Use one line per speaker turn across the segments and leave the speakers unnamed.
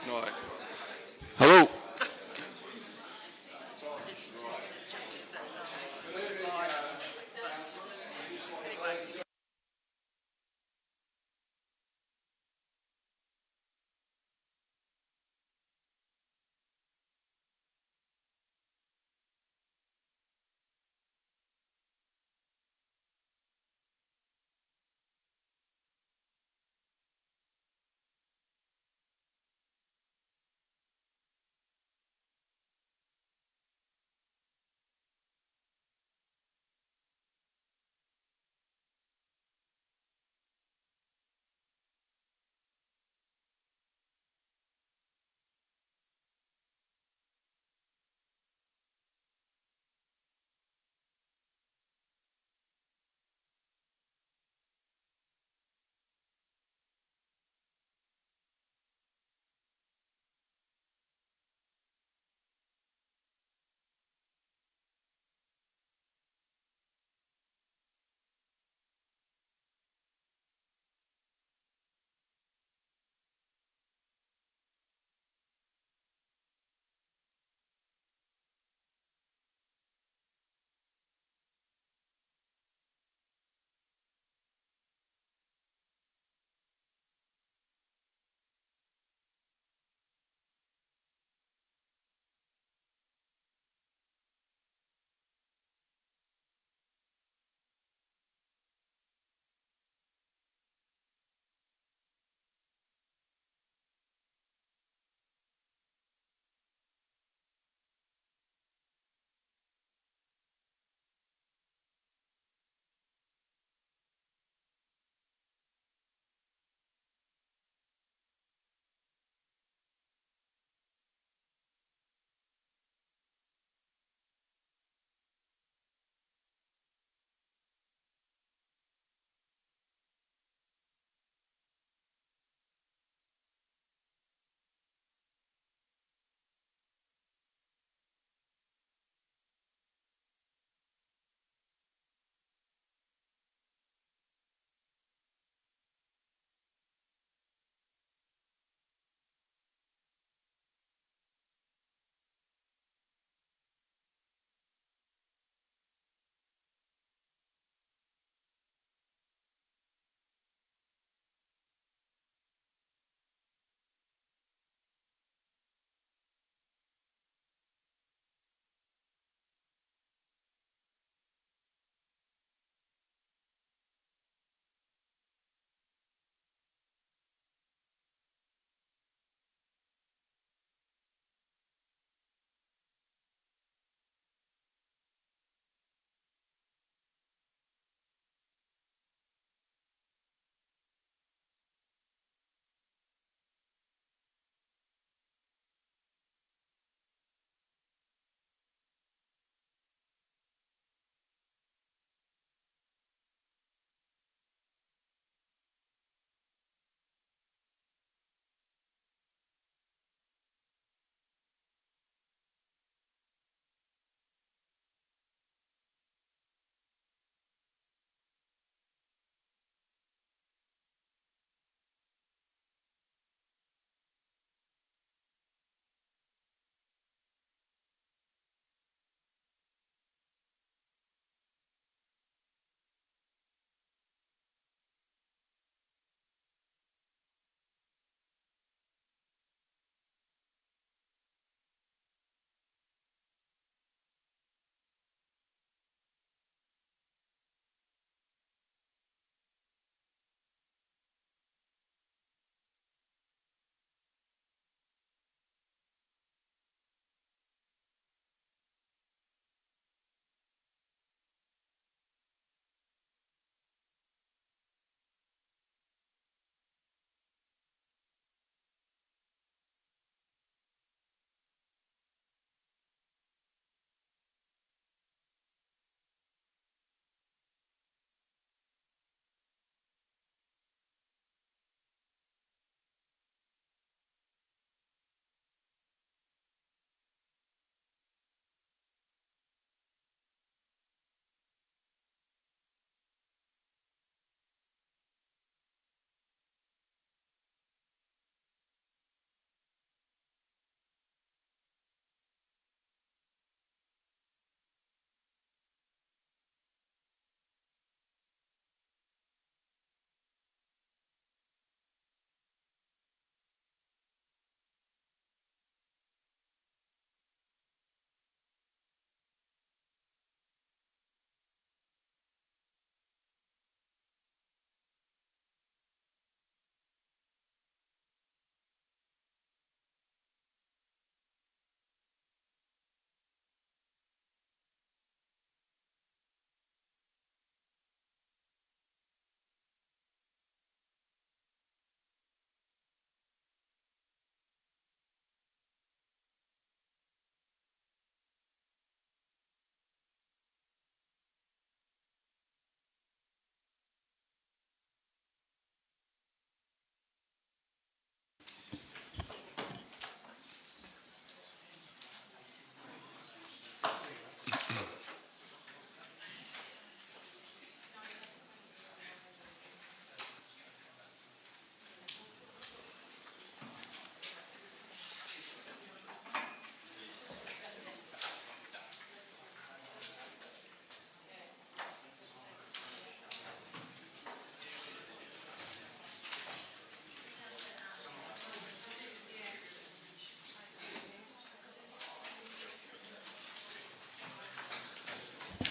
Right. Hello.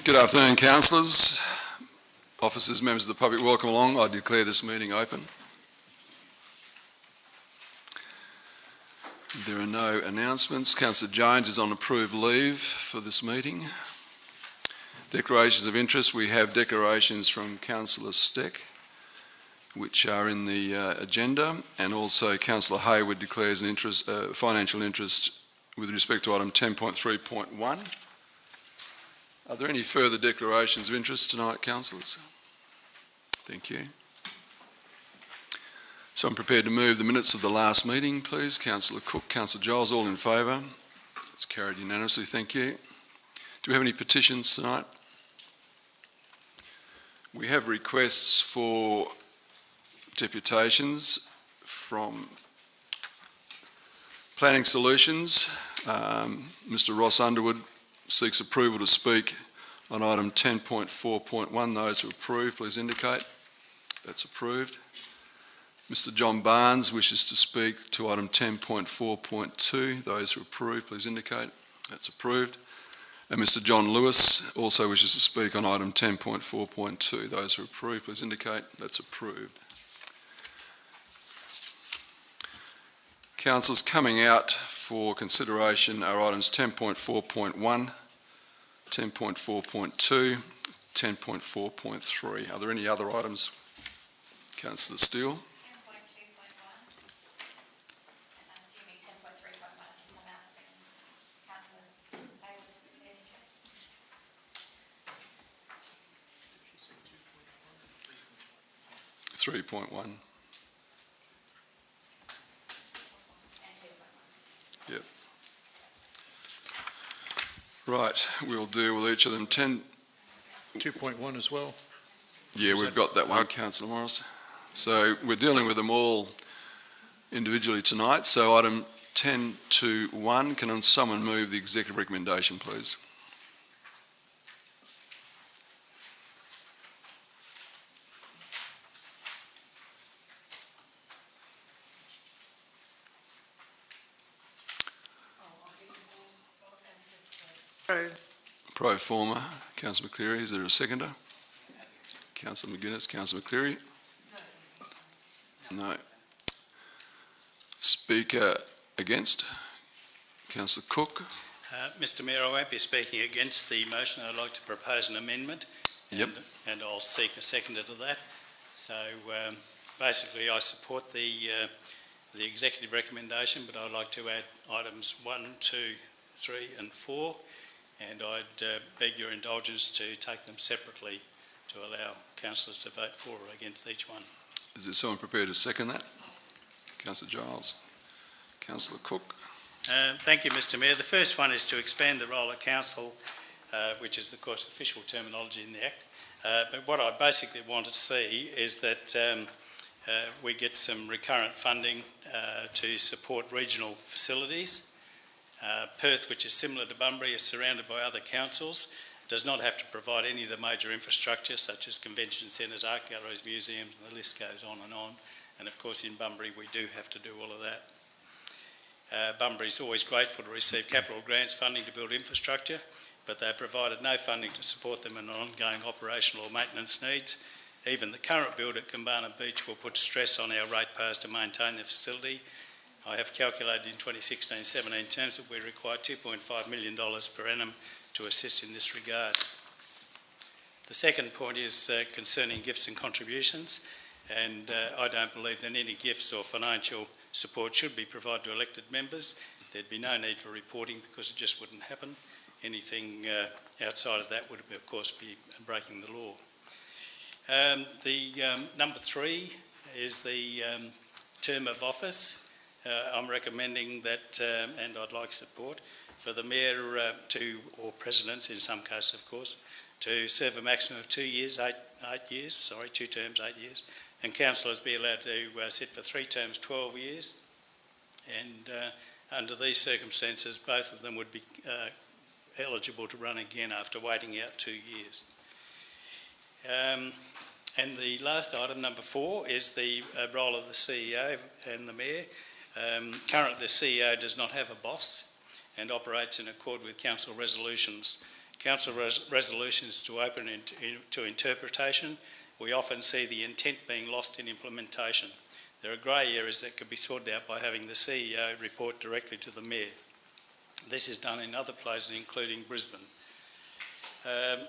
Good afternoon, councillors, officers, members of the public. Welcome along. I declare this meeting open. There are no announcements. Councillor Jones is on approved leave for this meeting. Declarations of interest. We have declarations from Councillor Steck, which are in the agenda, and also Councillor Hayward declares an interest, financial interest with respect to item 10.3.1. Are there any further declarations of interest tonight, councillors? Thank you. So I'm prepared to move the minutes of the last meeting, please. Councillor Cook, Councillor Giles, all in favour? It's carried unanimously, thank you. Do we have any petitions tonight? We have requests for deputations from Planning Solutions. Mr. Ross Underwood seeks approval to speak on item 10.4.1. Those who approve, please indicate. That's approved. Mr. John Barnes wishes to speak to item 10.4.2. Those who approve, please indicate. That's approved. And Mr. John Lewis also wishes to speak on item 10.4.2. Those who approve, please indicate. That's approved. Councillors, coming out for consideration are items 10.4.1, 10.4.2, 10.4.3. Are there any other items? Councillor Steele.
10.2.1, and I'm assuming 10.3.1 has come out second. Councillor Hayward is declared interest.
3.1. Yep. Right, we'll deal with each of them.
2.1 as well?
Yeah, we've got that one, Councillor Morris. So we're dealing with them all individually tonight. So item 10.2.1, can someone move the executive recommendation, please? Pro forma, Councillor McCleary. Is there a seconder? Councillor McGuinness, Councillor McCleary? No. Speaker against? Councillor Cook?
Mr Mayor, I won't be speaking against the motion. I'd like to propose an amendment.
Yep.
And I'll seek a seconder to that. So basically I support the executive recommendation, but I'd like to add items 1, 2, 3 and 4. And I'd beg your indulgence to take them separately to allow councillors to vote for or against each one.
Is there someone prepared to second that? Councillor Giles. Councillor Cook.
Thank you, Mr Mayor. The first one is to expand the role of council, which is, of course, official terminology in the Act. But what I basically want to see is that we get some recurrent funding to support regional facilities. Perth, which is similar to Bunbury, is surrounded by other councils, does not have to provide any of the major infrastructure such as convention centres, art galleries, museums, and the list goes on. And of course in Bunbury we do have to do all of that. Bunbury is always grateful to receive capital grants funding to build infrastructure, but they provided no funding to support them in ongoing operational or maintenance needs. Even the current build at Kambana Beach will put stress on our ratepayers to maintain the facility. I have calculated in 2016-17 terms that we require $2.5 million per annum to assist in this regard. The second point is concerning gifts and contributions, and I don't believe that any gifts or financial support should be provided to elected members. There'd be no need for reporting because it just wouldn't happen. Anything outside of that would, of course, be breaking the law. Number 3 is the term of office. I'm recommending that, and I'd like support, for the Mayor or Presidents in some cases of course, to serve a maximum of 2 years, 8 years, sorry, 2 terms, 8 years, and councillors be allowed to sit for 3 terms, 12 years, and under these circumstances both of them would be eligible to run again after waiting out 2 years. And the last item, number 4, is the role of the CEO and the Mayor. Currently the CEO does not have a boss and operates in accord with council resolutions. council resolutions to open to interpretation, we often see the intent being lost in implementation. There are grey areas that could be sorted out by having the CEO report directly to the Mayor. This is done in other places, including Brisbane.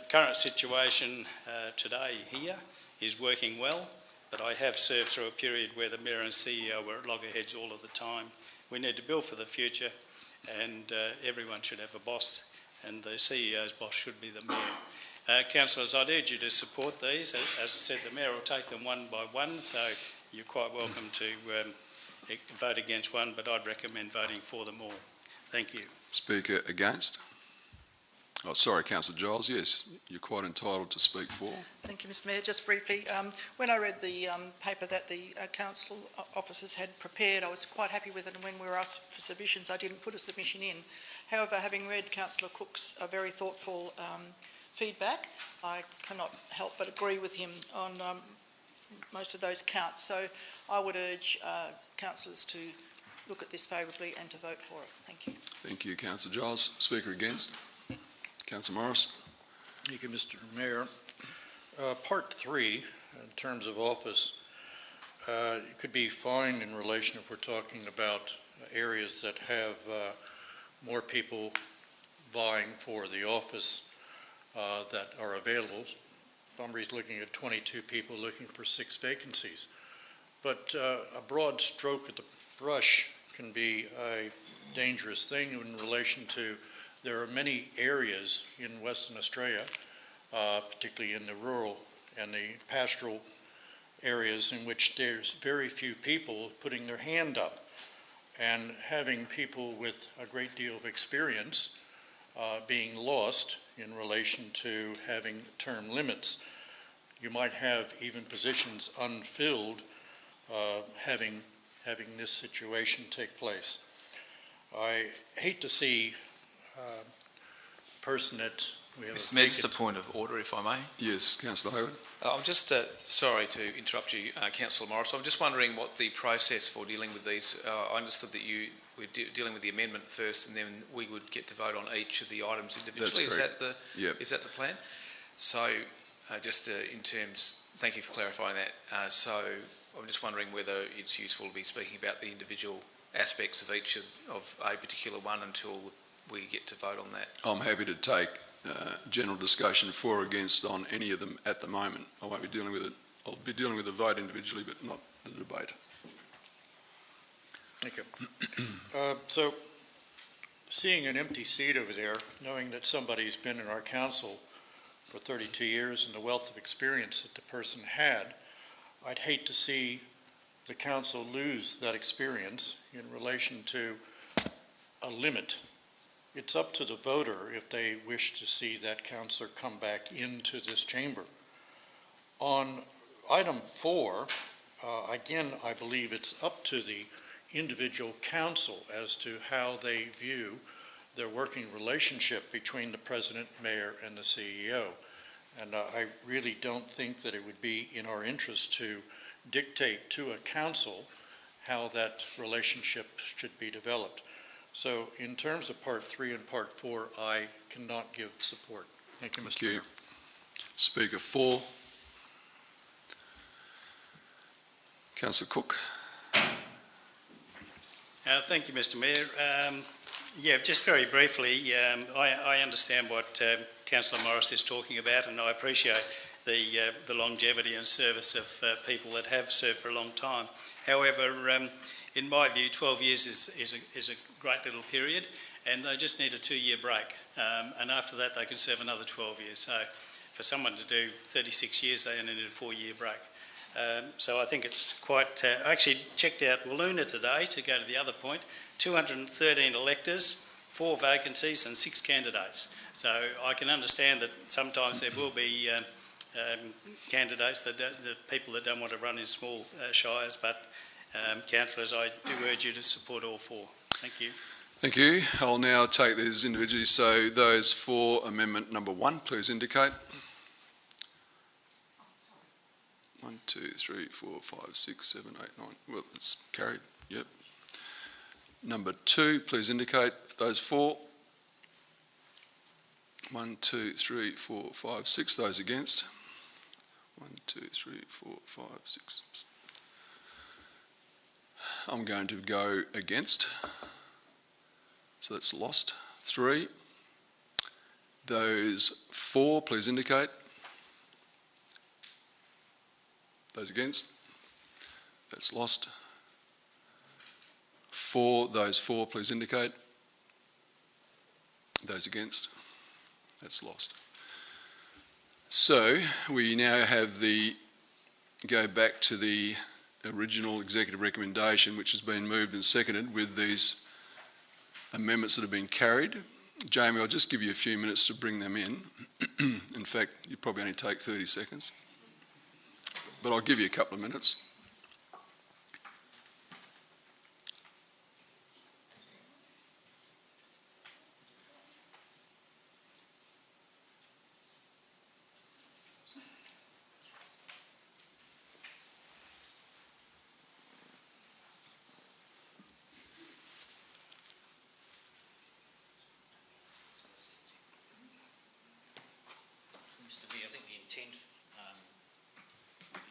Current situation today here is working well, but I have served through a period where the Mayor and CEO were at loggerheads all of the time. We need to build for the future, and everyone should have a boss, and the CEO's boss should be the Mayor. Councillors, I'd urge you to support these. As I said, the Mayor will take them one by one, so you're quite welcome to vote against one, but I'd recommend voting for them all. Thank you.
Speaker against? Oh, sorry, Councillor Giles. Yes, you're quite entitled to speak for.
Thank you, Mr Mayor. Just briefly, when I read the paper that the council officers had prepared, I was quite happy with it, and when we were asked for submissions, I didn't put a submission in. However, having read Councillor Cook's very thoughtful feedback, I cannot help but agree with him on most of those counts. So I would urge councillors to look at this favourably and to vote for it. Thank you.
Thank you, Councillor Giles. Speaker against? Councillor Morris.
Thank you, Mr Mayor. Part 3, in terms of office, it could be fine in relation if we're talking about areas that have more people vying for the office that are available. Somebody's looking at 22 people looking for 6 vacancies. But a broad stroke of the brush can be a dangerous thing in relation to there are many areas in Western Australia, particularly in the rural and the pastoral areas, in which there's very few people putting their hand up. And having people with a great deal of experience being lost in relation to having term limits. You might have even positions unfilled having this situation take place. I hate to see a person that we have...
Mr Mayor, just a point of order, if I may.
Yes, Councillor Hayward.
I'm just sorry to interrupt you, Councillor Morris. I'm just wondering what the process for dealing with these. I understood that you were dealing with the amendment first, and then we would get to vote on each of the items individually.
That's correct.
Is that the plan? So, just in terms, thank you for clarifying that. So, I'm just wondering whether it's useful to be speaking about the individual aspects of each of a particular one until we get to vote on that.
I'm happy to take general discussion for or against on any of them at the moment. I won't be dealing with it. I'll be dealing with the vote individually, but not the debate.
Thank you. So, seeing an empty seat over there, knowing that somebody's been in our council for 32 years and the wealth of experience that the person had, I'd hate to see the council lose that experience in relation to a limit. It's up to the voter if they wish to see that councillor come back into this chamber. On item 4, again, I believe it's up to the individual council as to how they view their working relationship between the President, Mayor, and the CEO. And I really don't think that it would be in our interest to dictate to a council how that relationship should be developed. So in terms of Part 3 and Part 4, I cannot give support. Thank you, Mr. Mayor.
Speaker 4. Councillor Cook.
Thank you, Mr Mayor. Yeah, just very briefly, I understand what Councillor Morris is talking about, and I appreciate the longevity and service of people that have served for a long time. However, in my view, 12 years is a great little period, and they just need a 2-year break. And after that, they can serve another 12 years. So for someone to do 36 years, they only need a 4-year break. So I think it's quite... I actually checked out Wiluna today, to go to the other point, 213 electors, 4 vacancies and 6 candidates. So I can understand that sometimes there will be candidates, the people that don't want to run in small shires, but councillors, I do urge you to support all 4. Thank you.
Thank you. I'll now take these individually. So those for amendment number 1, please indicate. 1, 2, 3, 4, 5, 6, 7, 8, 9. Well, it's carried. Yep. Number 2, please indicate. Those for. 1, 2, 3, 4, 5, 6. Those against? 1, 2, 3, 4, 5, 6. I'm going to go against. So that's lost. 3. Those 4, please indicate. Those against? That's lost. 4, those 4, please indicate. Those against? That's lost. So we now have go back to the original executive recommendation, which has been moved and seconded with these amendments that have been carried. Jamie, I'll just give you a few minutes to bring them in. In fact, you probably only take 30 seconds, but I'll give you a couple of minutes.
Mr Mayor, I think the intent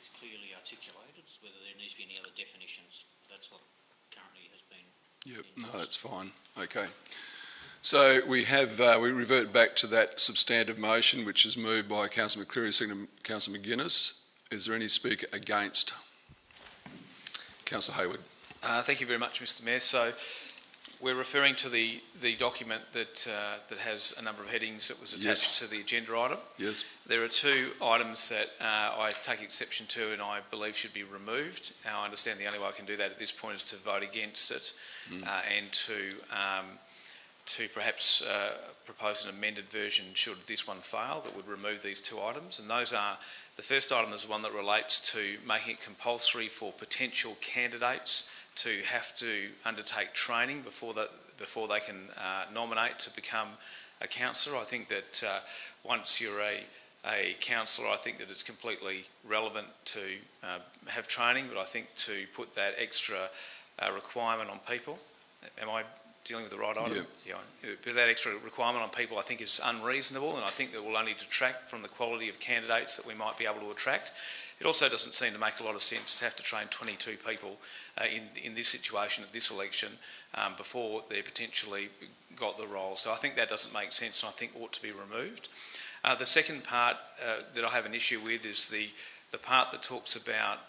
is clearly articulated, whether there needs to be any other definitions. That's what currently has been.
Yep, no, that's fine. Okay. So we revert back to that substantive motion, which is moved by Councillor McCleary, seconded by Councillor McGuinness. Is there any speaker against? Councillor Hayward.
Thank you very much, Mr Mayor. So we're referring to the document that has a number of headings that was attached to the agenda item.
Yes.
There are 2 items that I take exception to and I believe should be removed. Now, I understand the only way I can do that at this point is to vote against it and to perhaps propose an amended version should this one fail that would remove these 2 items. And those are, the first item is the one that relates to making it compulsory for potential candidates to have to undertake training before they can nominate to become a councillor. I think that once you're a councillor, I think that it's completely relevant to have training, but I think to put that extra requirement on people, am I dealing with the right item? Yeah. But that extra requirement on people I think is unreasonable, and I think that will only detract from the quality of candidates that we might be able to attract. It also doesn't seem to make a lot of sense to have to train 22 people in this situation at this election before they potentially got the role. So I think that doesn't make sense and I think ought to be removed. The second part that I have an issue with is the part that talks about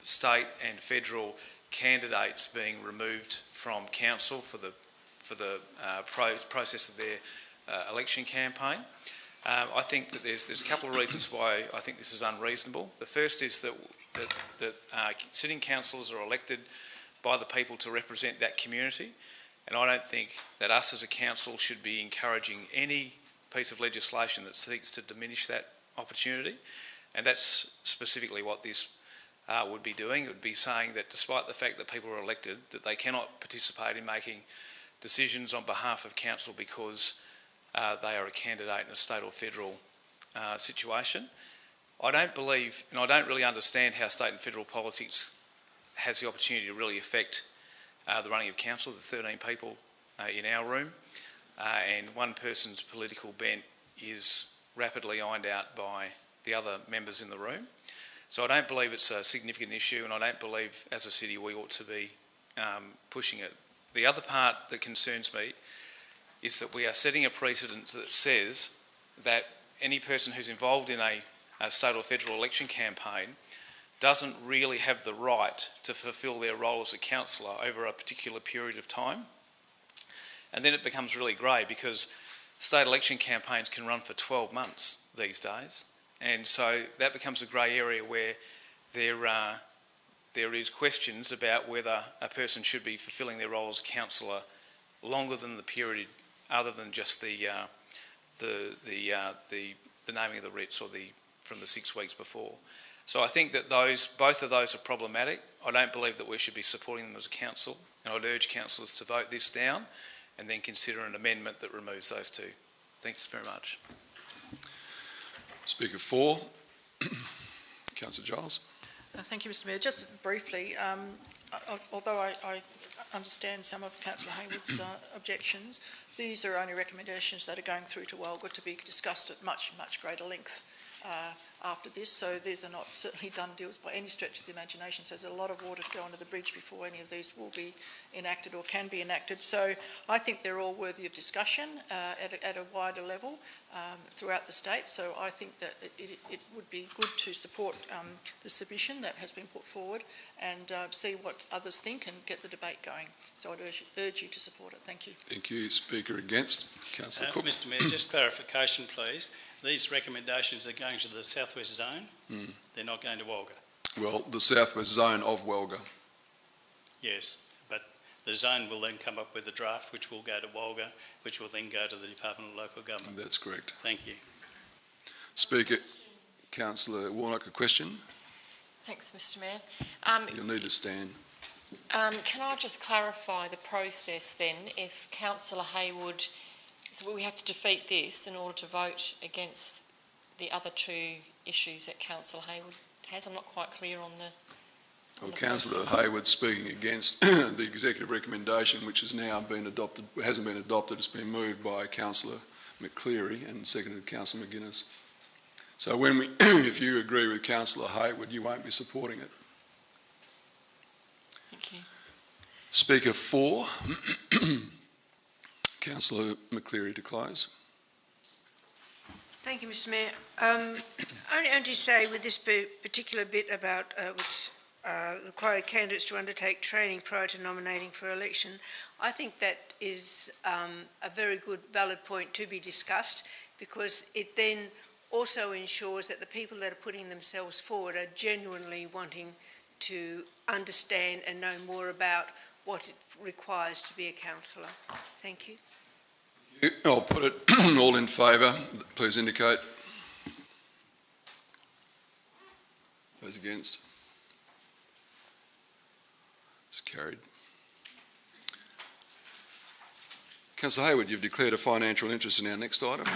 state and federal candidates being removed from council for the process of their election campaign. I think that there's a couple of reasons why I think this is unreasonable. The first is that sitting councillors are elected by the people to represent that community, and I don't think that us as a council should be encouraging any piece of legislation that seeks to diminish that opportunity, and that's specifically what this would be doing. It would be saying that despite the fact that people are elected, that they cannot participate in making decisions on behalf of council because they are a candidate in a state or federal situation. I don't believe, and I don't really understand how state and federal politics has the opportunity to really affect the running of council, the 13 people in our room, and one person's political bent is rapidly ironed out by the other members in the room. So I don't believe it's a significant issue, and I don't believe as a city we ought to be pushing it. The other part that concerns me is that we are setting a precedent that says that any person who's involved in a state or federal election campaign doesn't really have the right to fulfil their role as a councillor over a particular period of time. And then it becomes really grey because state election campaigns can run for 12 months these days. And so that becomes a grey area where there is questions about whether a person should be fulfilling their role as councillor longer than the period, other than just the naming of the writs or from the 6 weeks before. So I think that both of those are problematic. I don't believe that we should be supporting them as a council, and I'd urge councillors to vote this down and then consider an amendment that removes those 2. Thanks very much.
Speaker 4, Councillor Giles.
Thank you, Mr Mayor. Just briefly, although I understand some of Councillor Hayward's objections. These are only recommendations that are going through to Walga to be discussed at much, much greater length after this. So these are not certainly done deals by any stretch of the imagination. So there's a lot of water to go under the bridge before any of these will be enacted or can be enacted. So I think they're all worthy of discussion at a wider level throughout the state. So I think that it would be good to support the submission that has been put forward and see what others think and get the debate going. So I'd urge you to support it. Thank you.
Thank you. Speaker against, Councillor Cook.
Mr Mayor, just clarification, please. These recommendations are going to the southwest zone. They're not going to Walga.
Well, the southwest zone of Walga.
Yes, but the zone will then come up with a draft which will go to Walga, which will then go to the Department of Local Government.
That's correct.
Thank you.
Speaker, Councillor Warnock, a question?
Thanks, Mr Mayor.
You'll need to stand.
Can I just clarify the process then? If Councillor Hayward, so we have to defeat this in order to vote against the other two issues that Councillor Hayward has? I'm not quite clear on the...
Well, Councillor Hayward speaking against the executive recommendation, which has now been adopted, hasn't been adopted, it's been moved by Councillor McCleary and seconded Councillor McGuinness. So when we, if you agree with Councillor Hayward, you won't be supporting it.
Thank you.
Speaker 4, Councillor McCleary to close.
Thank you, Mr Mayor. Only to say with this particular bit about which require candidates to undertake training prior to nominating for election, I think that is a very good valid point to be discussed, because it then also ensures that the people that are putting themselves forward are genuinely wanting to understand and know more about what it requires to be a councillor. Thank you.
I'll put it all in favour. Please indicate. Those against? It's carried. Councillor Hayward, you've declared a financial interest in our next item.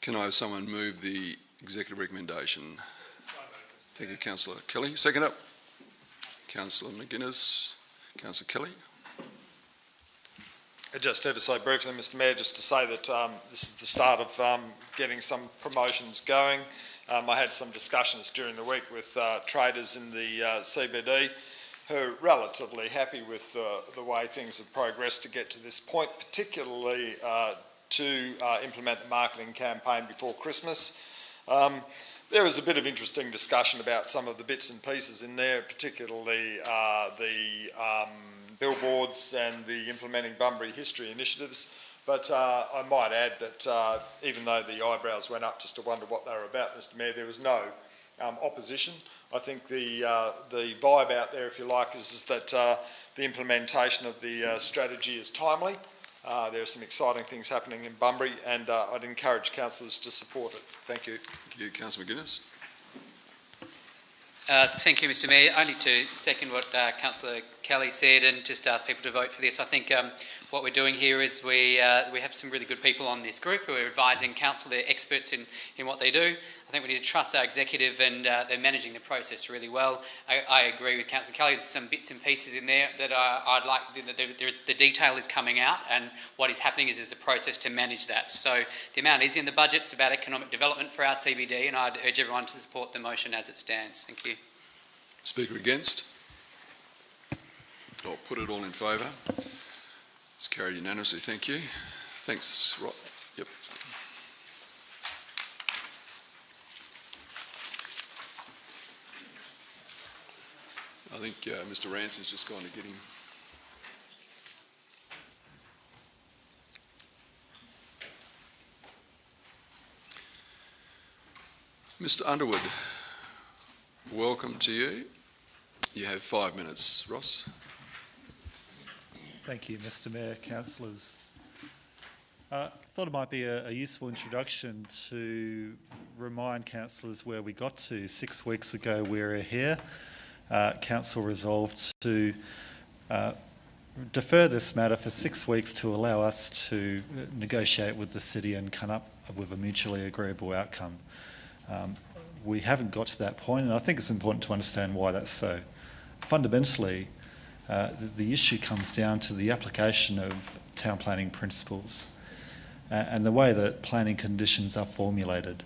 Can I have someone move the executive recommendation? Thank you, Councillor Kelly. Second up, Councillor McGuinness. Councillor Kelly.
Just ever so briefly, Mr Mayor, just to say that this is the start of getting some promotions going. I had some discussions during the week with traders in the CBD who are relatively happy with the way things have progressed to get to this point, particularly to implement the marketing campaign before Christmas. There was a bit of interesting discussion about some of the bits and pieces in there, particularly the billboards and the Implementing Bunbury History initiatives. But I might add that even though the eyebrows went up just to wonder what they were about, Mr Mayor, there was no opposition. I think the vibe out there, if you like, is that the implementation of the strategy is timely. There are some exciting things happening in Bunbury, and I'd encourage councillors to support it. Thank you.
Thank you, Councillor McGuinness.
Thank you, Mr Mayor. Only to second what Councillor Kelly said and just ask people to vote for this. I think what we're doing here is we have some really good people on this group who are advising council. They're experts in what they do. I think we need to trust our executive, and they're managing the process really well. I agree with Councillor Kelly. There's some bits and pieces in there that I'd like, the detail is coming out, and what is happening is there's a process to manage that. So the amount is in the budget. It's about economic development for our CBD, and I'd urge everyone to support the motion as it stands. Thank you.
Speaker against? I'll put it all in favour. It's carried unanimously. Thank you. Thanks, Rob. Yep. I think Mr Ranson's just gone to get him. Mr Underwood, welcome to you. You have 5 minutes, Ross.
Thank you, Mr Mayor, councillors. I thought it might be a useful introduction to remind councillors where we got to. 6 weeks ago we were here. Council resolved to defer this matter for 6 weeks to allow us to negotiate with the city and come with a mutually agreeable outcome. We haven't got to that point, and I think it's important to understand why that's so. Fundamentally, the issue comes down to the application of town planning principles and the way that planning conditions are formulated.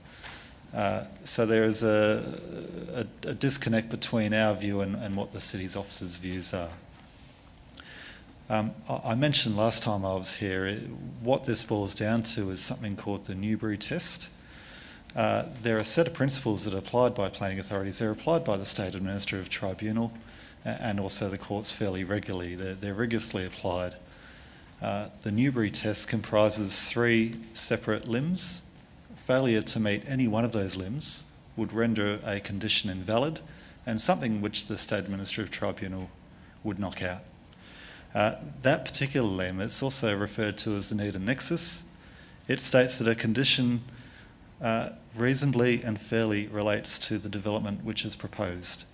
So there is a disconnect between our view and what the city's officers' views are. I mentioned last time I was here, what this boils down to is something called the Newbury test. There are a set of principles that are applied by planning authorities. They're applied by the State Administrative Tribunal and also the courts fairly regularly. They're rigorously applied. The Newbury test comprises 3 separate limbs. Failure to meet any one of those limbs would render a condition invalid and something which the State Administrative Tribunal would knock out. That particular limb, it's also referred to as the need and nexus. It states that a condition reasonably and fairly relates to the development which is proposed.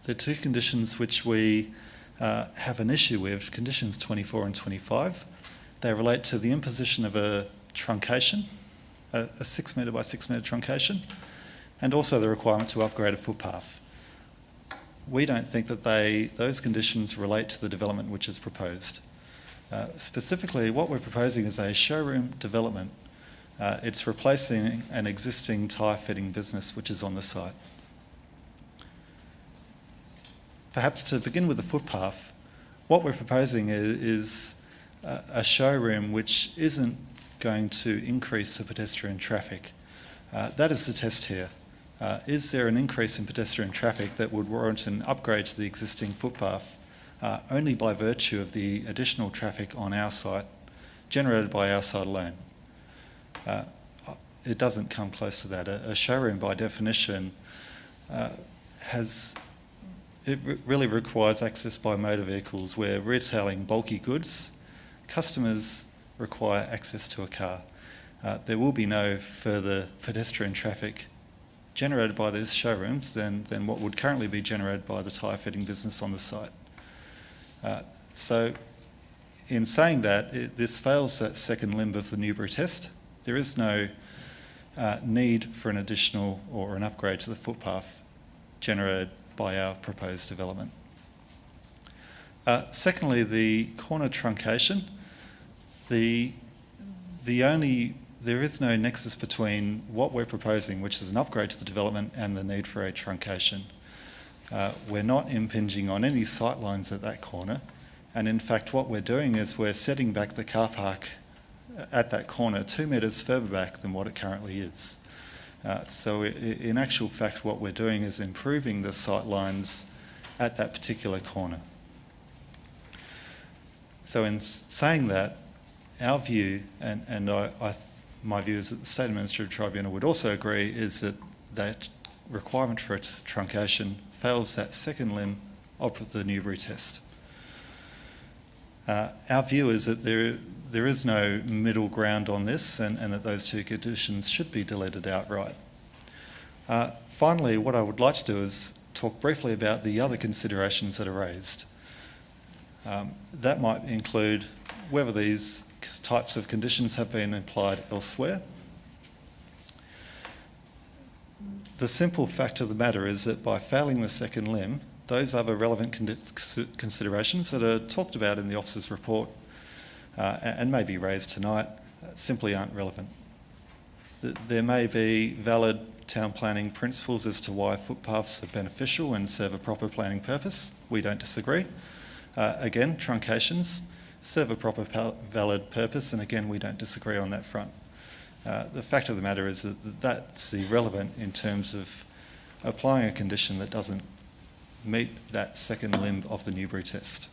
The 2 conditions which we have an issue with, conditions 24 and 25, they relate to the imposition of a truncation, a 6 metre by 6 metre truncation, and also the requirement to upgrade a footpath. We don't think that those conditions relate to the development which is proposed. Specifically, what we're proposing is a showroom development. It's replacing an existing tyre fitting business which is on the site. Perhaps to begin with the footpath, what we're proposing is a showroom which isn't going to increase the pedestrian traffic. That is the test here. Is there an increase in pedestrian traffic that would warrant an upgrade to the existing footpath only by virtue of the additional traffic on our site, generated by our site alone? It doesn't come close to that. A showroom, by definition, really requires access by motor vehicles. Where retailing bulky goods, customers require access to a car. There will be no further pedestrian traffic generated by these showrooms than what would currently be generated by the tyre fitting business on the site. So in saying that, this fails that second limb of the Newbury test. There is no need for an additional or an upgrade to the footpath generated by our proposed development. Secondly, the corner truncation. There is no nexus between what we're proposing, which is an upgrade to the development, and the need for a truncation. We're not impinging on any sight lines at that corner, and in fact what we're doing is we're setting back the car park at that corner 2 metres further back than what it currently is. So in actual fact what we're doing is improving the sight lines at that particular corner. So in saying that, our view, and my view is that the State Administrative Tribunal would also agree, is that requirement for its truncation fails that second limb of the Newbury test. Our view is that there is no middle ground on this, and that those 2 conditions should be deleted outright. Finally, what I would like to do is talk briefly about the other considerations that are raised. That might include whether these types of conditions have been applied elsewhere. The simple fact of the matter is that by failing the second limb, those other relevant considerations that are talked about in the officer's report and may be raised tonight simply aren't relevant. There may be valid town planning principles as to why footpaths are beneficial and serve a proper planning purpose. We don't disagree. Again, truncations serve a proper valid purpose, and again we don't disagree on that front. The fact of the matter is that that's irrelevant in terms of applying a condition that doesn't meet that second limb of the Newbury test.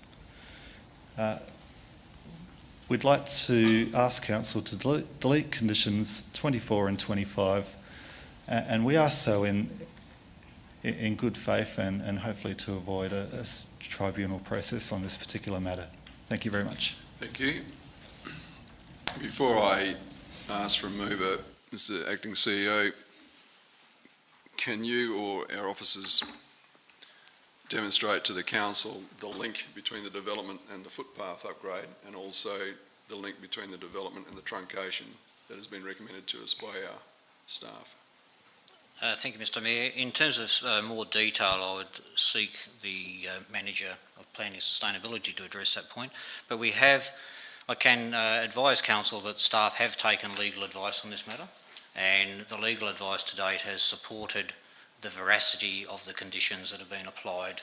We'd like to ask Council to delete conditions 24 and 25, and we ask so in good faith and hopefully to avoid a tribunal process on this particular matter. Thank you very much.
Thank you. Before I ask for a mover, Mr. Acting CEO, can you or our officers demonstrate to the Council the link between the development and the footpath upgrade, and also the link between the development and the truncation that has been recommended to us by our staff.
Thank you, Mr Mayor. In terms of more detail, I would seek the Manager of Planning and Sustainability to address that point. But I can advise Council that staff have taken legal advice on this matter, and the legal advice to date has supported the veracity of the conditions that have been applied.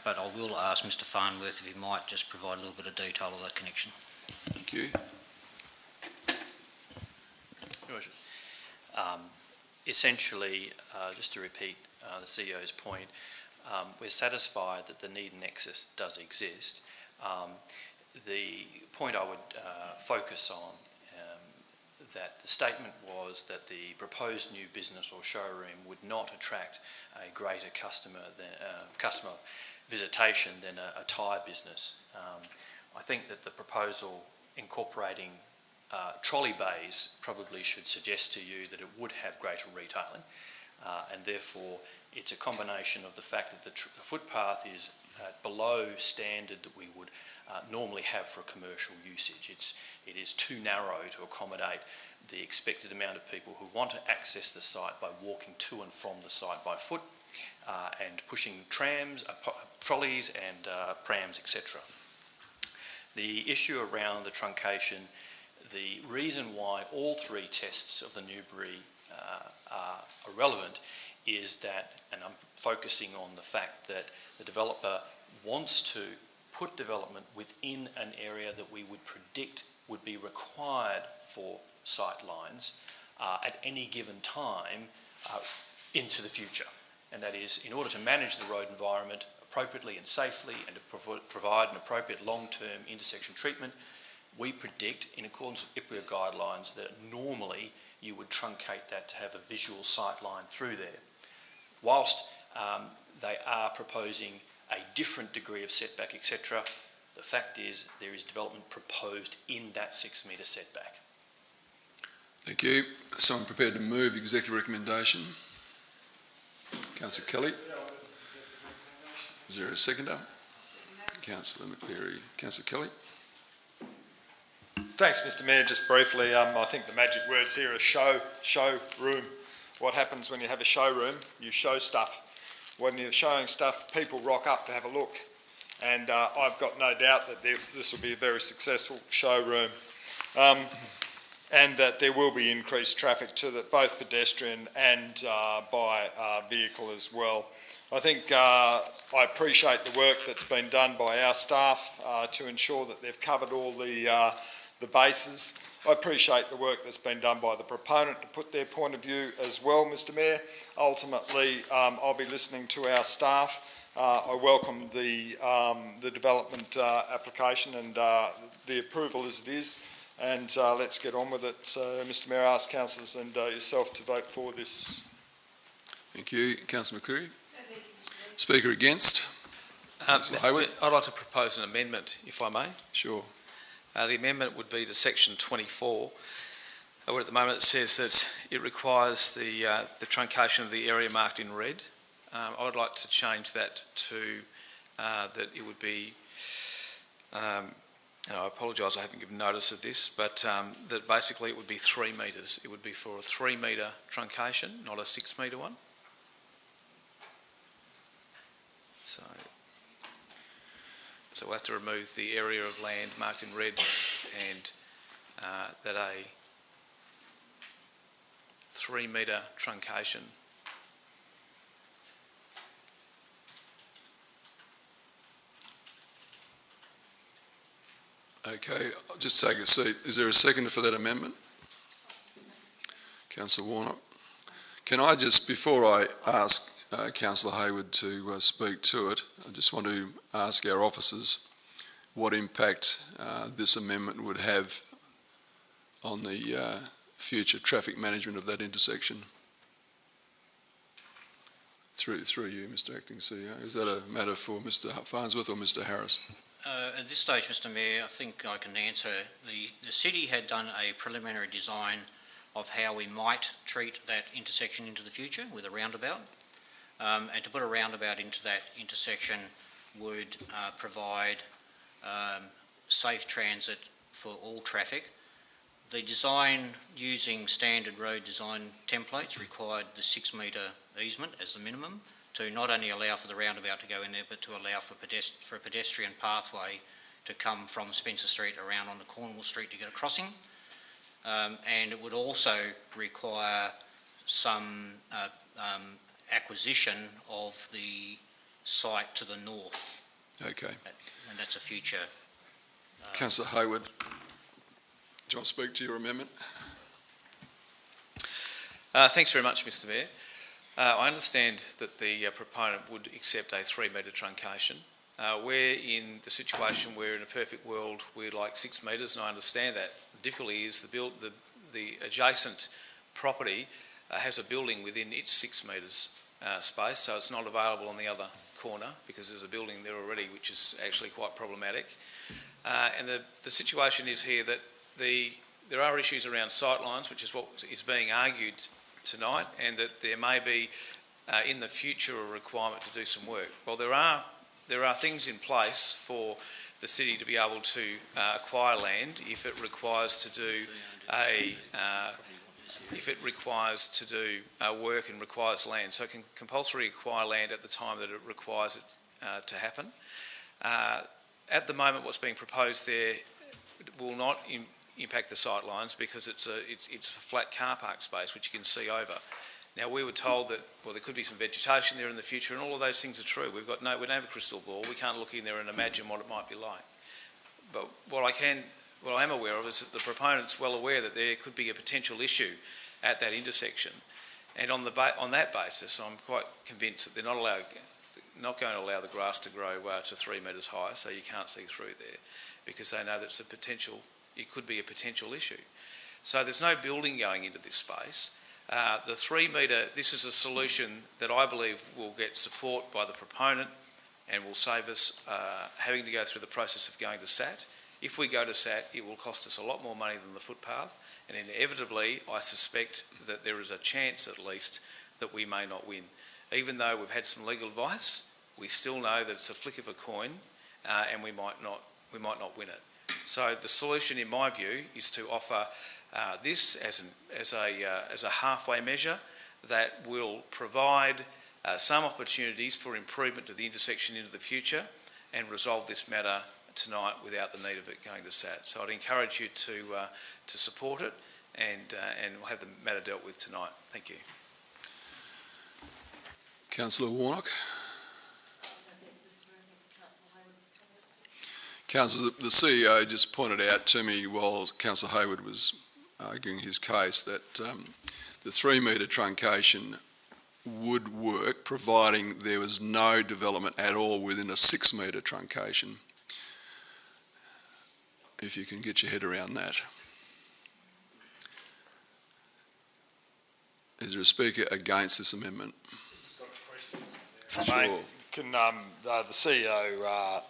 But I will ask Mr Farnworth if he might just provide a little bit of detail of that connection.
Thank you.
Your Worship. Essentially, just to repeat the CEO's point, we're satisfied that the need and nexus does exist. The point I would focus on, that the statement was that the proposed new business or showroom would not attract a greater customer visitation than a tyre business. I think that the proposal incorporating trolley bays probably should suggest to you that it would have greater retailing, and therefore it's a combination of the fact that the footpath is below standard that we would normally have for commercial usage. It is too narrow to accommodate the expected amount of people who want to access the site by walking to and from the site by foot, and pushing trams, trolleys and prams, etc. The issue around the truncation, the reason why all three tests of the Newbury are relevant is that, and I'm focusing on the fact that the developer wants to put development within an area that we would predict would be required for sight lines at any given time into the future. And that is, in order to manage the road environment appropriately and safely and to provide an appropriate long-term intersection treatment, we predict, in accordance with IPWA guidelines, that normally you would truncate that to have a visual sight line through there. Whilst they are proposing a different degree of setback, etc., the fact is there is development proposed in that 6 metre setback.
Thank you. Someone prepared to move the executive recommendation? Councillor Kelly. Is there a seconder? Councillor McCleary. Councillor Kelly.
Thanks, Mr Mayor. Just briefly, I think the magic words here are showroom. What happens when you have a showroom? You show stuff. When you're showing stuff, people rock up to have a look. And I've got no doubt that this will be a very successful showroom. And that there will be increased traffic to both pedestrian and by vehicle as well. I think I appreciate the work that's been done by our staff to ensure that they've covered all the bases. I appreciate the work that's been done by the proponent to put their point of view as well, Mr Mayor. Ultimately, I'll be listening to our staff. I welcome the development application and the approval as it is. And let's get on with it. Mr Mayor, I ask councillors and yourself to vote for this.
Thank you. Councillor McCreary. Speaker against? Councillor Hayward.
I'd like to propose an amendment, if I may.
Sure.
The amendment would be to section 24, where at the moment it says that it requires the truncation of the area marked in red. I would like to change that to that it would be, and I apologise I haven't given notice of this, but that basically it would be 3 metres. It would be for a 3 metre truncation, not a 6 metre one. So we'll have to remove the area of land marked in red and that a 3 metre truncation.
Okay, I'll just take a seat. Is there a seconder for that amendment? Councillor Warnock. Can I just, before I ask Councillor Hayward to speak to it, I just want to ask our officers what impact this amendment would have on the future traffic management of that intersection. Through you, Mr Acting CEO. Is that a matter for Mr Farnsworth or Mr Harris?
At this stage, Mr Mayor, I think I can answer. The city had done a preliminary design of how we might treat that intersection into the future with a roundabout. And to put a roundabout into that intersection would provide safe transit for all traffic, The design using standard road design templates required the 6 metre easement as the minimum to not only allow for the roundabout to go in there, but to allow for a pedestrian pathway to come from Spencer Street around onto Cornwall Street to get a crossing. And it would also require some acquisition of the site to the north,
Okay.
and that's a future.
Councillor Hayward, do you want to speak to your amendment?
Thanks very much, Mr Mayor. I understand that the proponent would accept a 3 metre truncation. We're in the situation where in a perfect world we'd like 6 metres, and I understand that. The difficulty is the adjacent property has a building within its 6 metres space, so it's not available on the other corner because there's a building there already, which is actually quite problematic. And the situation is here that there are issues around sightlines, which is what is being argued tonight, and that there may be in the future a requirement to do some work. Well, there are things in place for the city to be able to acquire land if it requires to do work and requires land. So it can compulsory acquire land at the time that it requires it to happen. At the moment, what's being proposed there will not impact the sightlines because it's a flat car park space which you can see over. Now, we were told that, well, there could be some vegetation there in the future, and all of those things are true. We don't have a crystal ball. We can't look in there and imagine what it might be like. But what I am aware of is that the proponent's well aware that there could be a potential issue at that intersection. And on that basis, I'm quite convinced that they're not going to allow the grass to grow to 3 metres high, so you can't see through there, because they know that it could be a potential issue. So there's no building going into this space. The 3 metre, this is a solution that I believe will get support by the proponent and will save us having to go through the process of going to SAT. If we go to SAT, it will cost us a lot more money than the footpath, and inevitably I suspect that there is a chance at least that we may not win. Even though we've had some legal advice, we still know that it's a flick of a coin and we might not win it. So the solution, in my view, is to offer this as a halfway measure that will provide some opportunities for improvement to the intersection into the future and resolve this matter tonight without the need of it going to SAT. So I'd encourage you to support it and we'll have the matter dealt with tonight. Thank you.
Councillor Warnock. Councillor, the CEO just pointed out to me while Councillor Hayward was arguing his case that the 3 metre truncation would work providing there was no development at all within a 6 metre truncation. If you can get your head around that. Is there a speaker against this amendment?
Can the CEO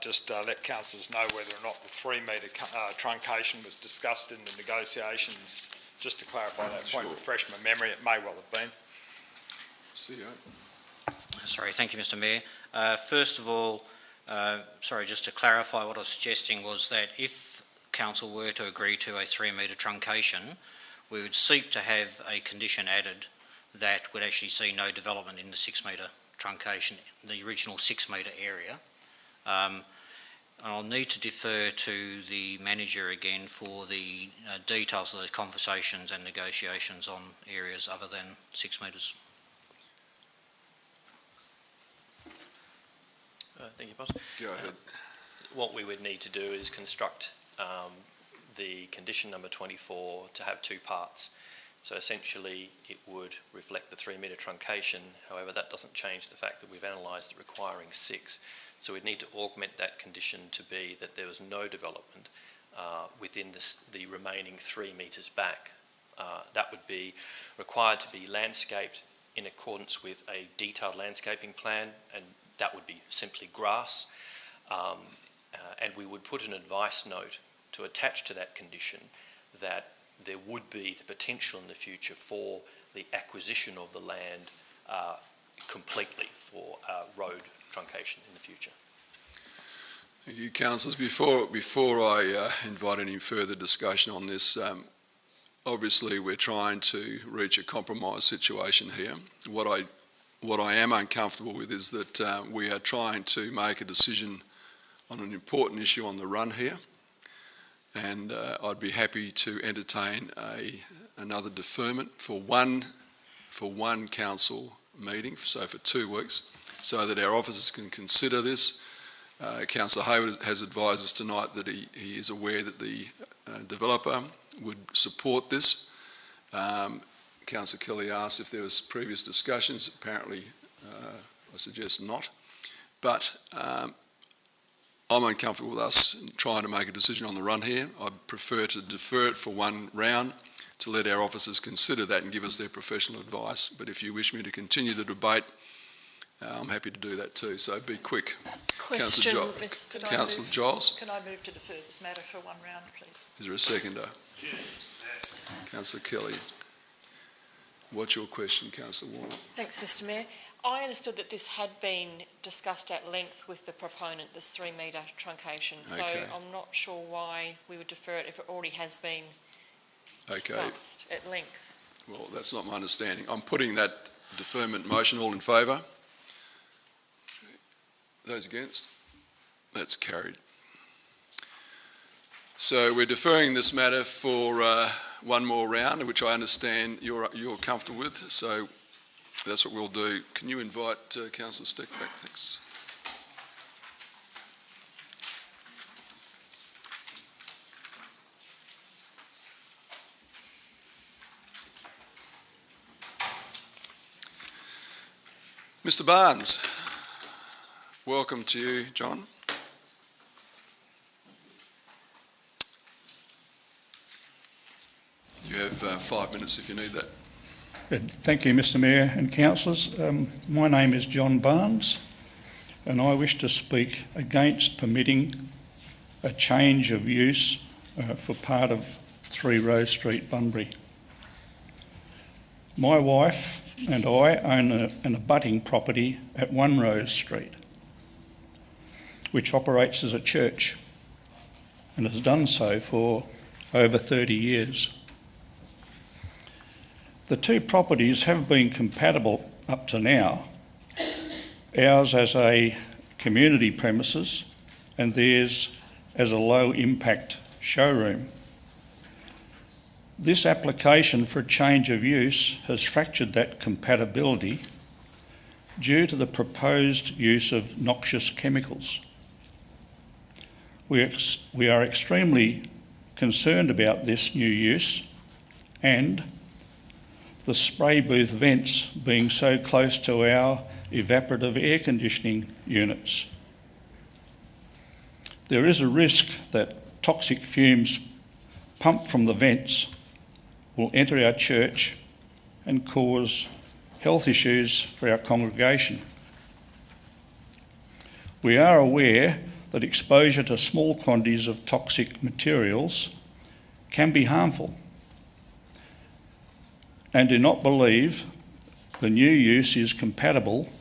just let councillors know whether or not the 3 metre truncation was discussed in the negotiations? Just to clarify that point, refresh my memory, it may well have been.
CEO.
Sorry, thank you, Mr Mayor. First of all, just to clarify, what I was suggesting was that if council were to agree to a 3 metre truncation, we would seek to have a condition added that would actually see no development in the 6 metre truncation, the original 6 metre area. I'll need to defer to the manager again for the details of the conversations and negotiations on areas other than 6 metres.
Thank you, Boss.
Go ahead.
What we would need to do is construct the condition number 24 to have 2 parts. So essentially it would reflect the 3 metre truncation, however that doesn't change the fact that we've analysed it requiring 6. So we'd need to augment that condition to be that there was no development within the remaining 3 metres back. That would be required to be landscaped in accordance with a detailed landscaping plan, and that would be simply grass. And we would put an advice note to attach to that condition that there would be the potential in the future for the acquisition of the land completely for road truncation in the future.
Thank you, councillors. Before I invite any further discussion on this, obviously we're trying to reach a compromise situation here. What I am uncomfortable with is that we are trying to make a decision on an important issue on the run here, and I'd be happy to entertain another deferment for one council meeting, so for 2 weeks, so that our officers can consider this. Councillor Hayward has advised us tonight that he is aware that the developer would support this. Councillor Kelly asked if there was previous discussions. Apparently, I suggest not. But I'm uncomfortable with us trying to make a decision on the run here. I'd prefer to defer it for one round to let our officers consider that and give us their professional advice. But if you wish me to continue the debate, I'm happy to do that too. So be quick.
Question,
Councillor Giles.
Can I move to defer this matter for one round, please?
Is there a seconder? Yes. Councillor Kelly. What's your question, Councillor Warner?
Thanks, Mr Mayor. I understood that this had been discussed at length with the proponent, this 3 metre truncation. So I'm not sure why we would defer it if it already has been discussed at length.
Well, that's not my understanding. I'm putting that deferment motion. All in favour? Those against? That's carried. So we're deferring this matter for one more round, which I understand you're comfortable with. So that's what we'll do. Can you invite Councillor Steck back? Thanks. Mr. Barnes, welcome to you, John. You have 5 minutes if you need that.
Thank you, Mr Mayor and councillors. My name is John Barnes, and I wish to speak against permitting a change of use for part of 3 Rose Street, Bunbury. My wife and I own an abutting property at 1 Rose Street, which operates as a church and has done so for over 30 years. The 2 properties have been compatible up to now, ours as a community premises and theirs as a low impact showroom. This application for a change of use has fractured that compatibility due to the proposed use of noxious chemicals. We are extremely concerned about this new use and the spray booth vents being so close to our evaporative air conditioning units. There is a risk that toxic fumes pumped from the vents will enter our church and cause health issues for our congregation. We are aware that exposure to small quantities of toxic materials can be harmful, and do not believe the new use is compatible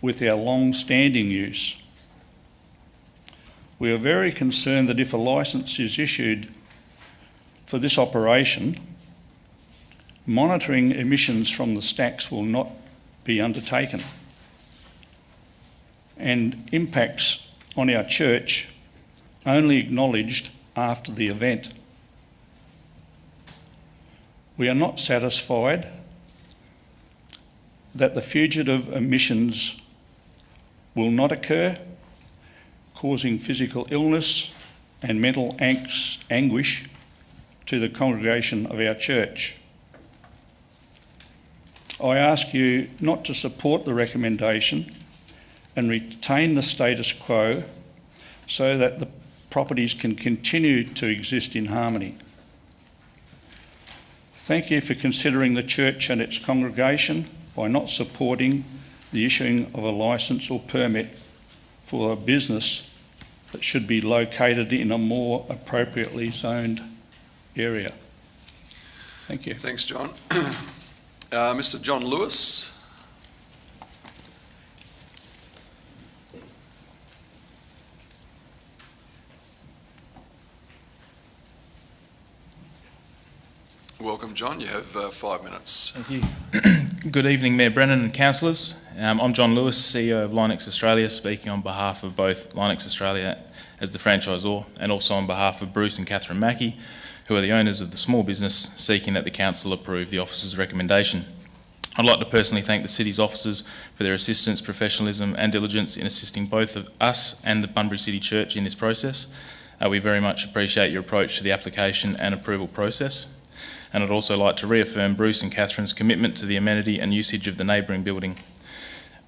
with our long-standing use. We are very concerned that if a licence is issued for this operation, monitoring emissions from the stacks will not be undertaken, and impacts on our church only acknowledged after the event. We are not satisfied that the fugitive emissions will not occur, causing physical illness and mental anguish to the congregation of our church. I ask you not to support the recommendation and retain the status quo so that the properties can continue to exist in harmony. Thank you for considering the church and its congregation by not supporting the issuing of a licence or permit for a business that should be located in a more appropriately zoned area. Thank you.
Thanks, John. Mr. John Lewis. John. You have 5 minutes.
Thank you. Good evening, Mayor Brennan and councillors. I'm John Lewis, CEO of Linux Australia, speaking on behalf of both Linux Australia as the franchisor and also on behalf of Bruce and Catherine Mackey, who are the owners of the small business seeking that the council approve the officer's recommendation. I'd like to personally thank the City's officers for their assistance, professionalism and diligence in assisting both of us and the Bunbury City Church in this process. We very much appreciate your approach to the application and approval process. And I'd also like to reaffirm Bruce and Catherine's commitment to the amenity and usage of the neighbouring building.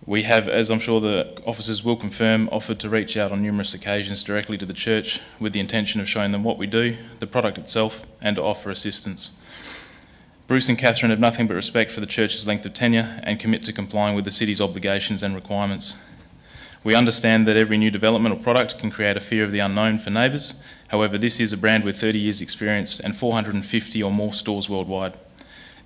We have, as I'm sure the officers will confirm, offered to reach out on numerous occasions directly to the church with the intention of showing them what we do, the product itself, and to offer assistance. Bruce and Catherine have nothing but respect for the church's length of tenure and commit to complying with the city's obligations and requirements. We understand that every new development or product can create a fear of the unknown for neighbours. However, this is a brand with 30 years experience and 450 or more stores worldwide.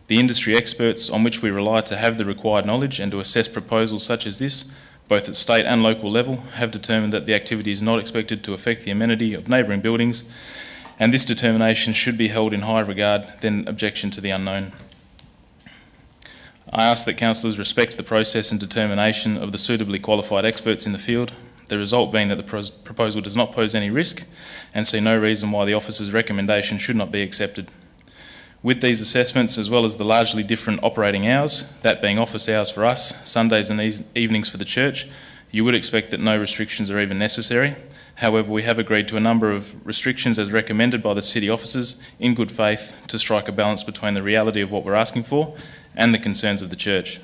The industry experts on which we rely to have the required knowledge and to assess proposals such as this, both at state and local level, have determined that the activity is not expected to affect the amenity of neighbouring buildings, and this determination should be held in higher regard than objection to the unknown. I ask that councillors respect the process and determination of the suitably qualified experts in the field, the result being that the proposal does not pose any risk and see no reason why the officer's recommendation should not be accepted. With these assessments, as well as the largely different operating hours, that being office hours for us, Sundays and evenings for the church, you would expect that no restrictions are even necessary. However, we have agreed to a number of restrictions as recommended by the city officers in good faith to strike a balance between the reality of what we're asking for and the concerns of the church.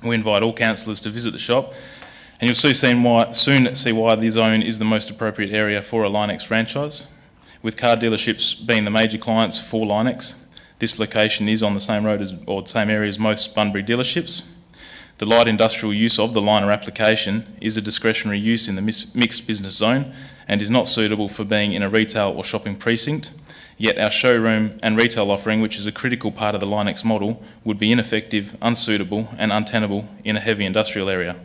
We invite all councillors to visit the shop, and you'll soon see why the zone is the most appropriate area for a Linux franchise. With car dealerships being the major clients for Linux, this location is on the same road as, or the same area as most Bunbury dealerships. The light industrial use of the liner application is a discretionary use in the mixed business zone and is not suitable for being in a retail or shopping precinct. Yet our showroom and retail offering, which is a critical part of the Linux model, would be ineffective, unsuitable and untenable in a heavy industrial area.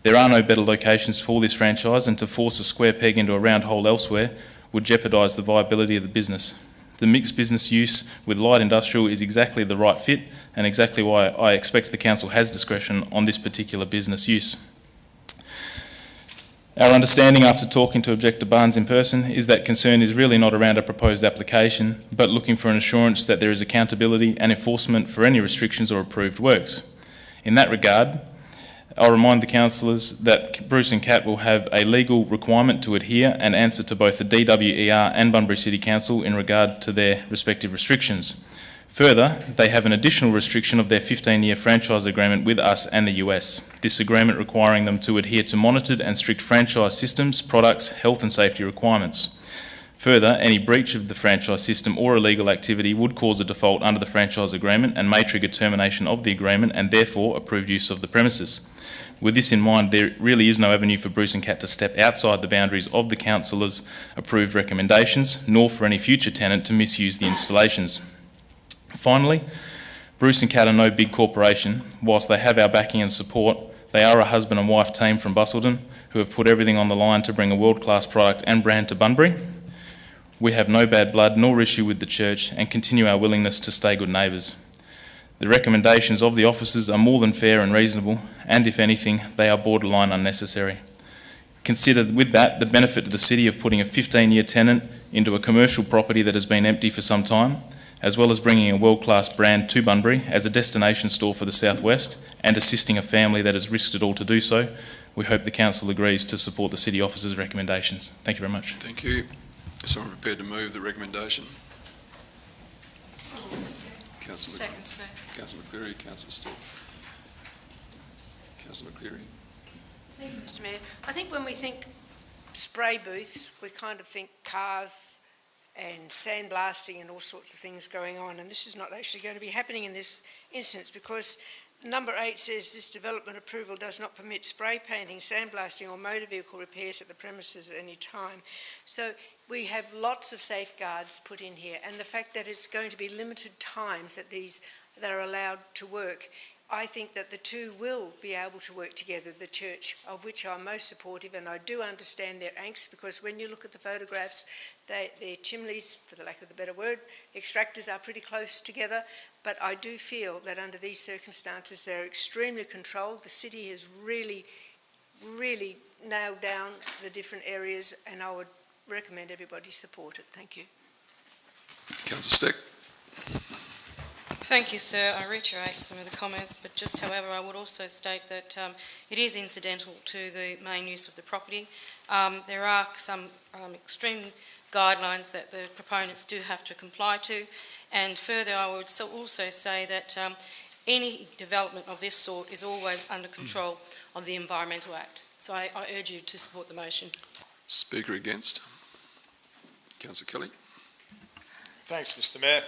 There are no better locations for this franchise, and to force a square peg into a round hole elsewhere would jeopardise the viability of the business. The mixed business use with light industrial is exactly the right fit and exactly why I expect the council has discretion on this particular business use. Our understanding after talking to Objector Barnes in person is that concern is really not around a proposed application, but looking for an assurance that there is accountability and enforcement for any restrictions or approved works. In that regard, I'll remind the councillors that Bruce and Cat will have a legal requirement to adhere and answer to both the DWER and Bunbury City Council in regard to their respective restrictions. Further, they have an additional restriction of their 15-year franchise agreement with us and the US. This agreement requiring them to adhere to monitored and strict franchise systems, products, health and safety requirements. Further, any breach of the franchise system or illegal activity would cause a default under the franchise agreement and may trigger termination of the agreement and therefore approved use of the premises. With this in mind, there really is no avenue for Bruce and Cat to step outside the boundaries of the councillors' approved recommendations, nor for any future tenant to misuse the installations. Finally, Bruce and Cat are no big corporation. Whilst they have our backing and support, they are a husband and wife team from Busselton who have put everything on the line to bring a world-class product and brand to Bunbury. We have no bad blood nor issue with the church and continue our willingness to stay good neighbours. The recommendations of the officers are more than fair and reasonable, and if anything, they are borderline unnecessary. Consider with that the benefit to the city of putting a 15-year tenant into a commercial property that has been empty for some time, as well as bringing a world-class brand to Bunbury as a destination store for the southwest and assisting a family that has risked it all to do so. We hope the council agrees to support the city officers' recommendations. Thank you very much.
Thank you. Is someone prepared to move the recommendation? Councillor
Second, sir.
Councillor McCleary, Councillor Still. Councillor McCleary.
Thank you, Mr. Mayor. I think when we think spray booths, we kind of think cars and sandblasting and all sorts of things going on, and this is not actually going to be happening in this instance because number 8 says this development approval does not permit spray painting, sandblasting or motor vehicle repairs at the premises at any time. So we have lots of safeguards put in here, and the fact that it's going to be limited times that are allowed to work, I think that the two will be able to work together, the church, of which I'm most supportive, and I do understand their angst because when you look at the photographs, Their chimneys, for the lack of a better word, extractors are pretty close together, but I do feel that under these circumstances they're extremely controlled. The city has really nailed down the different areas, and I would recommend everybody support it. Thank you.
Councillor Steck.
Thank you, sir. I reiterate some of the comments, but just, however, I would also state that it is incidental to the main use of the property. There are some extreme guidelines that the proponents do have to comply to, and further, I would also say that any development of this sort is always under control of the Environmental Act. So I urge you to support the motion.
Speaker against. Councillor Kelly.
Thanks, Mr Mayor.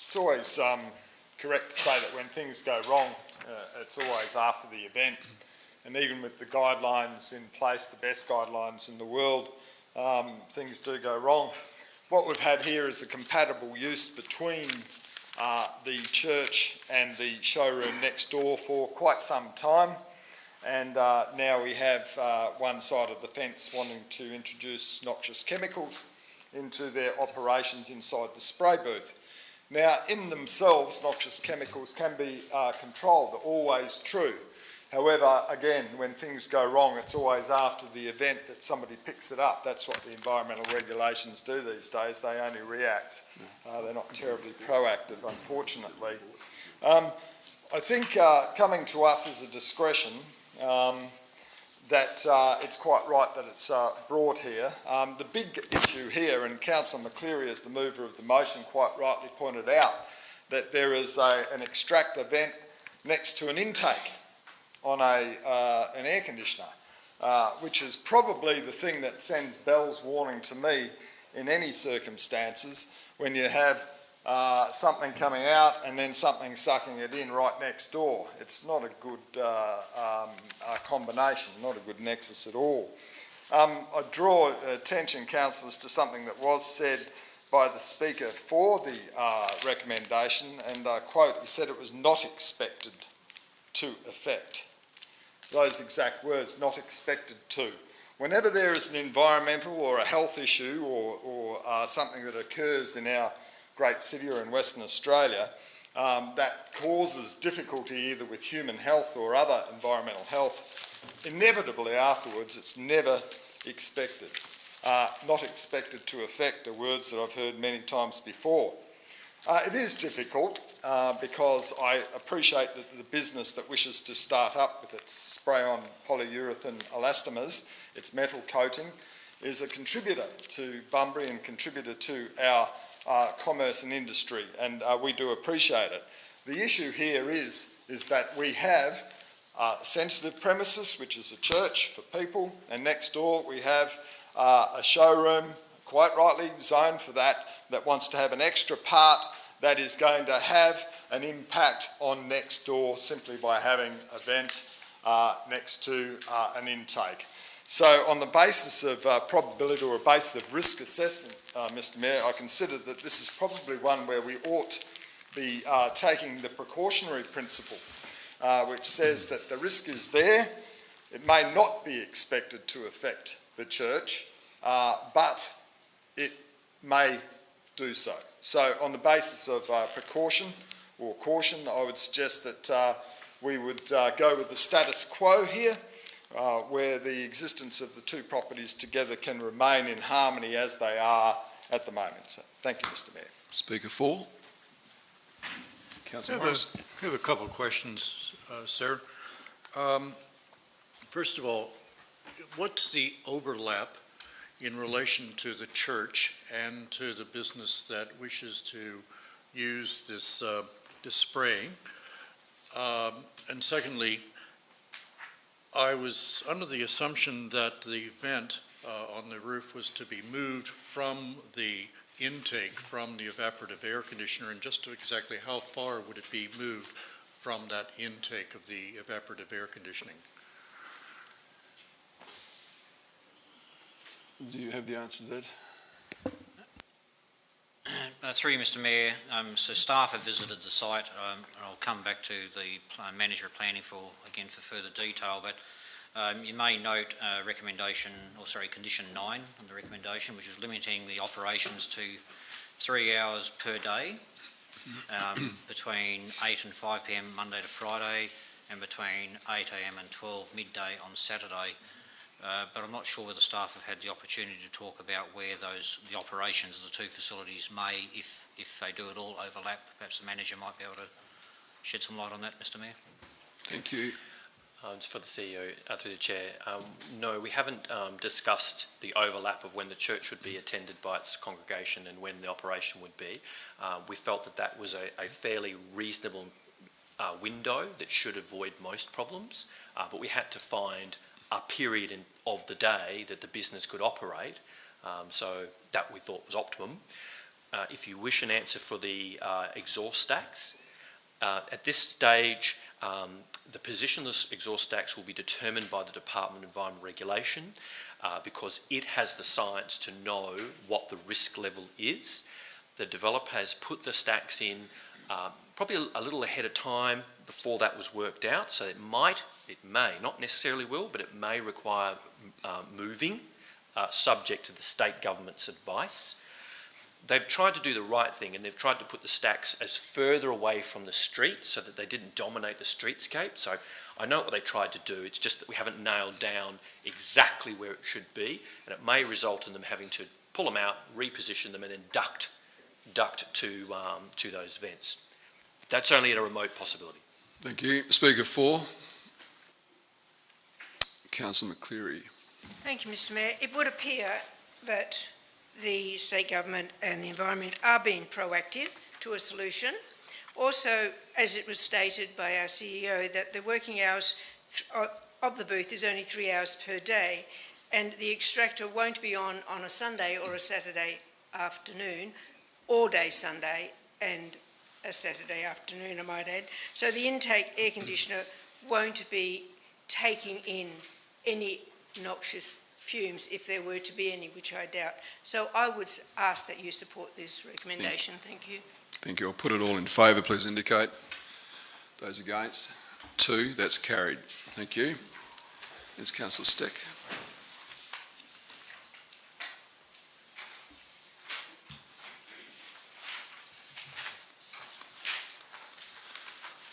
It's always correct to say that when things go wrong, it's always after the event. And even with the guidelines in place, the best guidelines in the world, things do go wrong. What we've had here is a compatible use between the church and the showroom next door for quite some time. And now we have one side of the fence wanting to introduce noxious chemicals into their operations inside the spray booth. Now, in themselves, noxious chemicals can be controlled, always true. However, again, when things go wrong, it's always after the event that somebody picks it up. That's what the environmental regulations do these days. They only react. They're not terribly proactive, unfortunately. I think coming to us is a discretion that it's quite right that it's brought here. The big issue here, and Councillor McCleary, as the mover of the motion, quite rightly pointed out, that there is an extractor vent next to an intake on an air conditioner, which is probably the thing that sends bells warning to me in any circumstances when you have something coming out and then something sucking it in right next door. It's not a good combination, not a good nexus at all. I draw attention, councillors, to something that was said by the Speaker for the recommendation, and I quote, he said it was not expected to affect. Those exact words, not expected to. Whenever there is an environmental or a health issue or something that occurs in our great city or in Western Australia that causes difficulty either with human health or other environmental health, inevitably afterwards it's never expected. Not expected to affect are words that I've heard many times before. It is difficult because I appreciate that the business that wishes to start up with its spray-on polyurethane elastomers, its metal coating, is a contributor to Bunbury and contributor to our commerce and industry, and we do appreciate it. The issue here is that we have sensitive premises, which is a church for people, and next door we have a showroom, quite rightly zoned for that wants to have an extra part that is going to have an impact on next door simply by having a vent next to an intake. So on the basis of probability or a basis of risk assessment, Mr Mayor, I consider that this is probably one where we ought be taking the precautionary principle, which says that the risk is there. It may not be expected to affect the church, but it may do so. So on the basis of precaution or caution, I would suggest that we would go with the status quo here, where the existence of the two properties together can remain in harmony as they are at the moment. So, thank you, Mr Mayor.
Speaker 4. Councillor Morris.
I have a couple of questions, sir. First of all, what's the overlap in relation to the church and to the business that wishes to use this, this spraying? And secondly, I was under the assumption that the vent on the roof was to be moved from the intake, from the evaporative air conditioner, and just exactly how far would it be moved from that intake of the evaporative air conditioning?
Do you have the answer to that?
Through you, Mr Mayor, so staff have visited the site, and I'll come back to the manager of planning for further detail, but You may note condition 9 on the recommendation, which is limiting the operations to 3 hours per day, between 8 and 5 p.m. Monday to Friday, and between 8 a.m. and 12 midday on Saturday. But I'm not sure whether staff have had the opportunity to talk about where the operations of the two facilities may, if they do at all, overlap. Perhaps the manager might be able to shed some light on that, Mr. Mayor.
Thank you.
Just for the CEO, through the Chair, no, we haven't discussed the overlap of when the church would be attended by its congregation and when the operation would be. We felt that that was a fairly reasonable window that should avoid most problems, but we had to find a period of the day that the business could operate, so that we thought was optimum. If you wish an answer for the exhaust stacks, at this stage, the position of the exhaust stacks will be determined by the Department of Environment Regulation because it has the science to know what the risk level is. The developer has put the stacks in probably a little ahead of time before that was worked out, so it may, not necessarily will, but it may require moving, subject to the state government's advice. They've tried to do the right thing, and they've tried to put the stacks as further away from the street so that they didn't dominate the streetscape. So I know what they tried to do, it's just that we haven't nailed down exactly where it should be, and it may result in them having to pull them out, reposition them, and then duct to those vents. But that's only a remote possibility.
Thank you. Speaker 4. Councillor McCleary.
Thank you, Mr. Mayor. It would appear that the state government and the environment are being proactive to a solution. Also, as it was stated by our CEO, that the working hours of the booth is only 3 hours per day, and the extractor won't be on a Sunday or a Saturday afternoon, all day Sunday and a Saturday afternoon, I might add. So the intake air conditioner won't be taking in any noxious fumes if there were to be any, which I doubt. So I would ask that you support this recommendation. Thank you.
Thank you. I'll put it all in favour, please indicate. Those against? 2. That's carried. Thank you. It's Councillor Steck.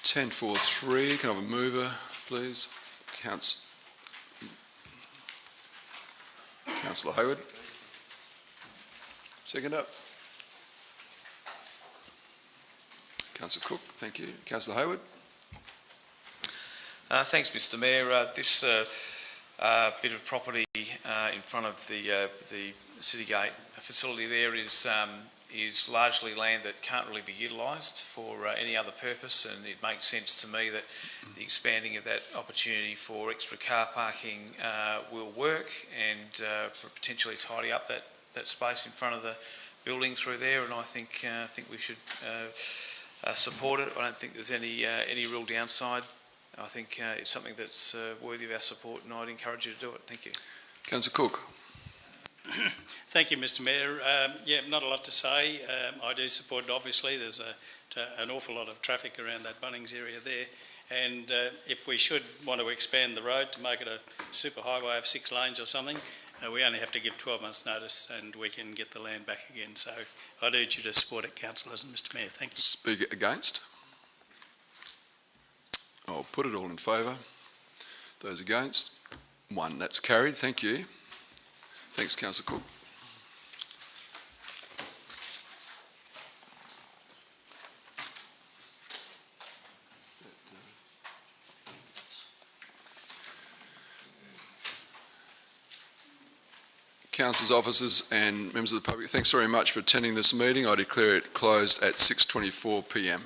(10.4.3). Can I have a mover, please? Councillor Hayward. Second up. Councillor Cook, thank you. Councillor Hayward.
Thanks, Mr. Mayor. This bit of property in front of the Citygate facility there is largely land that can't really be utilised for any other purpose, and it makes sense to me that the expanding of that opportunity for extra car parking will work and potentially tidy up that space in front of the building through there, and I think we should support it. I don't think there's any real downside. I think it's something that's worthy of our support, and I'd encourage you to do it. Thank you.
Councillor Cook.
Thank you, Mr. Mayor. Yeah, not a lot to say. I do support it, obviously. There's an awful lot of traffic around that Bunnings area there. And if we should want to expand the road to make it a super highway of 6 lanes or something, we only have to give 12 months' notice and we can get the land back again. So I'd urge you to support it, councillors and Mr. Mayor. Thank you.
Speaker against? I'll put it all in favour. Those against? 1. That's carried. Thank you. Thanks, Councillor Cook. Councillors, officers and members of the public, thanks very much for attending this meeting. I declare it closed at 6:24 p.m.